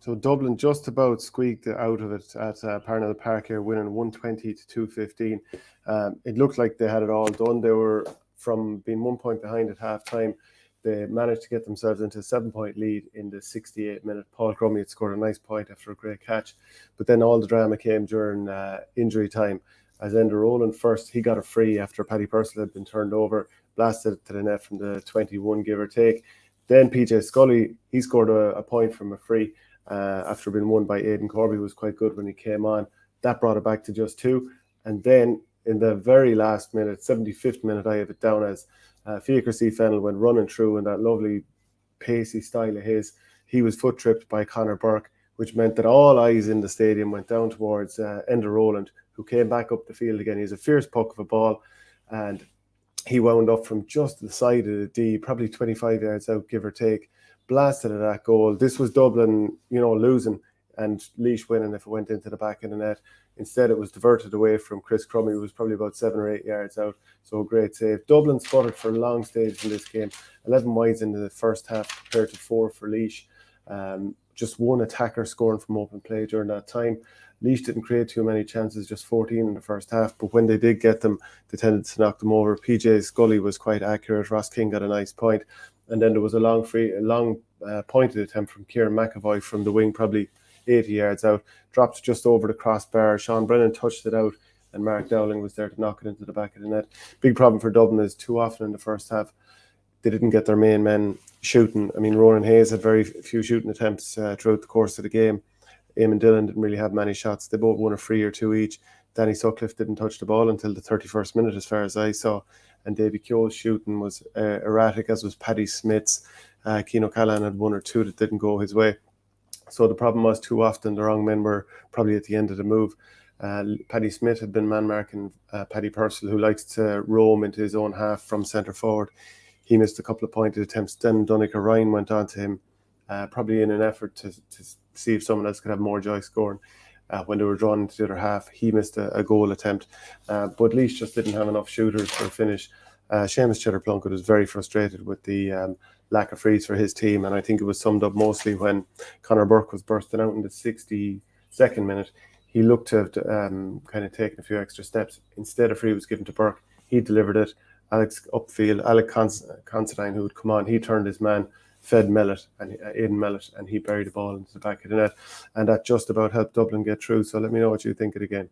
So Dublin just about squeaked out of it at Parnell Park here, winning 120 to 215. It looked like they had it all done. They were, from being 1 point behind at half time, they managed to get themselves into a 7-point lead in the 68th minute. Paul Crummy had scored a nice point after a great catch. But then all the drama came during injury time. As Enda Rowland first, he got a free after Paddy Purcell had been turned over, blasted it to the net from the 21, give or take. Then PJ Scully, he scored a point from a free after being won by Aidan Corby, who was quite good when he came on. That brought it back to just 2. And then in the very last minute, 75th minute, I have it down as Fiachar C. Fennell went running through in that lovely pacey style of his. He was foot tripped by Conor Burke, which meant that all eyes in the stadium went down towards Enda Rowland, who came back up the field again. He's a fierce puck of a ball, and he wound up from just the side of the D, probably 25 yards out, give or take, blasted at that goal. This was Dublin, losing and Laois winning if it went into the back of the net. Instead, it was diverted away from Chris Crummy, who was probably about 7 or 8 yards out. So a great save. Dublin sputtered for a long stage in this game. 11 wides into the first half compared to 4 for Laois. Just one attacker scoring from open play during that time. Laois didn't create too many chances, just 14 in the first half. But when they did get them, they tended to knock them over. PJ Scully was quite accurate. Ross King got a nice point. And then there was a long pointed attempt from Kieran McAvoy from the wing, probably 80 yards out. Dropped just over the crossbar. Sean Brennan touched it out, and Mark Dowling was there to knock it into the back of the net. Big problem for Dublin is too often in the first half, they didn't get their main men shooting. I mean, Ronan Hayes had very few shooting attempts throughout the course of the game. Eamon Dillon didn't really have many shots. They both won a free or two each. Danny Sutcliffe didn't touch the ball until the 31st minute, as far as I saw. And Davy Keogh's shooting was erratic, as was Paddy Smith's. Keane O'Callaghan had 1 or 2 that didn't go his way. So the problem was too often the wrong men were probably at the end of the move. Paddy Smith had been man-marking Paddy Purcell, who likes to roam into his own half from centre forward. He missed a couple of pointed attempts. Then Donncha Ryan went on to him, probably in an effort to see if someone else could have more joy scoring. When they were drawn into the other half, he missed a goal attempt. But Laois just didn't have enough shooters for a finish. Seamus Cheddar-Plunkett was very frustrated with the lack of frees for his team, and I think it was summed up mostly when Conor Burke was bursting out in the 62nd minute. He looked to have kind of taken a few extra steps. Instead, a free was given to Burke. He delivered it. Alex Considine, who would come on, he turned his man, fed Aidan Mellett, and he buried the ball into the back of the net. And that just about helped Dublin get through. So let me know what you think of the game.